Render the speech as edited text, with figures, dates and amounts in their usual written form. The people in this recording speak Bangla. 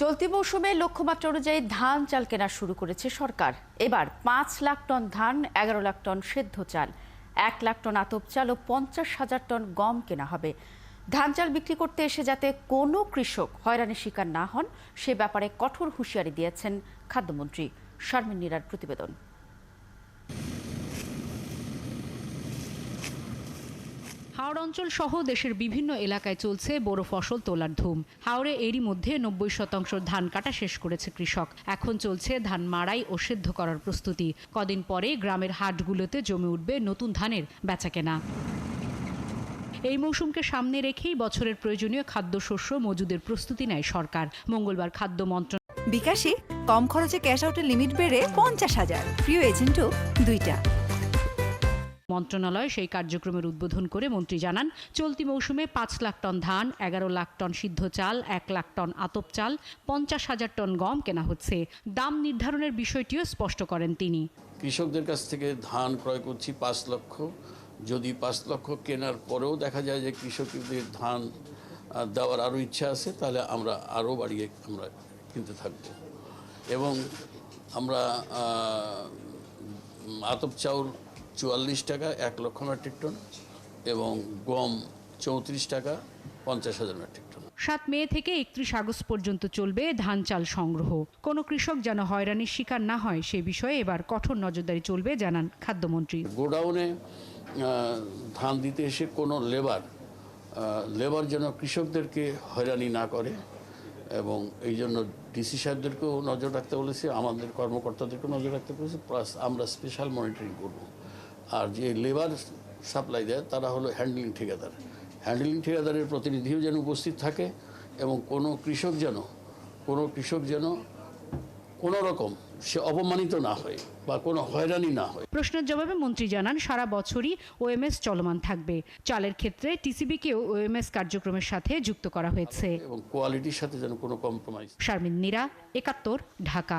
চলতি মৌসুমে লক্ষ্যমাত্রা অনুযায়ী ধান চাল কেনা শুরু করেছে সরকার। এবার 5 লাখ টন ধান, 11 লাখ টন সেদ্ধ চাল, 1 লাখ টন আতপ চাল ও 50,000 টন গম কেনা হবে। ধান চাল বিক্রি করতে এসে যাতে কোনো কৃষক হয়রানির শিকার না হন সে ব্যাপারে কঠোর হুঁশিয়ারি দিয়েছেন খাদ্যমন্ত্রী। শারমিন নীরার প্রতিবেদন। হাওড় অঞ্চল সহ দেশের বিভিন্ন এলাকায় চলছে বোরো ফসল তোলার ধুম। হাওড়ে এরই মধ্যে 90% ধান কাটা শেষ করেছে কৃষক। এখন চলছে ধান মাড়াই ও সেদ্ধ করার প্রস্তুতি। কদিন পরে গ্রামের হাটগুলোতে জমে উঠবে নতুন ধানের বেচাকেনা। এই মৌসুমকে সামনে রেখেই বছরের প্রয়োজনীয় খাদ্যশস্য মজুদের প্রস্তুতি নেয় সরকার। মঙ্গলবার খাদ্য মন্ত্রণালয় বিকাশে কম খরচে ক্যাশ আউটের লিমিট বেড়ে 50,000, প্রিয় এজেন্টও 2টা। মন্ত্রণালয় সেই কার্যক্রমের উদ্বোধন করে মন্ত্রী জানান, চলতি মৌসুমে 5 লাখ টন ধান, 11 লাখ টন সিদ্ধ চাল, 1 লাখ টন আতপ চাল, 50,000 টন গম কেনা হচ্ছে। দাম নির্ধারণের বিষয়টিও স্পষ্ট করেন তিনি। কৃষকদের কাছ থেকে ধান ক্রয় করছি 5 লক্ষ। যদি 5 লক্ষ কেনার পরেও দেখা যায় যে কৃষকদের ধান দেওয়ার আরও ইচ্ছা আছে, তাহলে আমরা আরও বাড়িয়ে আমরা কিনতে থাকব। এবং আমরা আতপ চাউল 44 টাকা 1 লক্ষ মেট্রিক টন এবং গম 34 টাকা 50,000 মেট্রিক টন। 7 মে থেকে 31 আগস্ট পর্যন্ত চলবে ধান চাল সংগ্রহ। কোনো কৃষক যেন হয়রানির শিকার না হয় সে বিষয়ে এবার কঠোর নজরদারি চলবে জানান খাদ্যমন্ত্রী। গোডাউনে ধান দিতে এসে কোনো লেবার যেন কৃষকদেরকে হয়রানি না করে, এবং এই জন্য ডিসি সাহেবদেরকেও নজর রাখতে বলেছি, আমাদের কর্মকর্তাদেরকেও নজর রাখতে বলেছি, প্লাস আমরা স্পেশাল মনিটরিং করব। আর যে লেবার সাপ্লাই দেয় তারা হলো হ্যান্ডলিং ঠিকাদার। হ্যান্ডলিং ঠিকাদারের প্রতিনিধিও যেন উপস্থিত থাকে, এবং কোনো কৃষক যেন কোনো রকম সে অপমানিত না হয় বা কোনো হয়রানি না হয়। প্রশ্নের জবাবে মন্ত্রী জানান, সারা বছরই ওএমএস চলমান থাকবে। চালের ক্ষেত্রে টিসিবিকেও ওএমএস কার্যক্রমের সাথে যুক্ত করা হয়েছে এবং কোয়ালিটির সাথে যেন কোনো কম্প্রোমাইজ। শারমিন নীরা, 71, ঢাকা।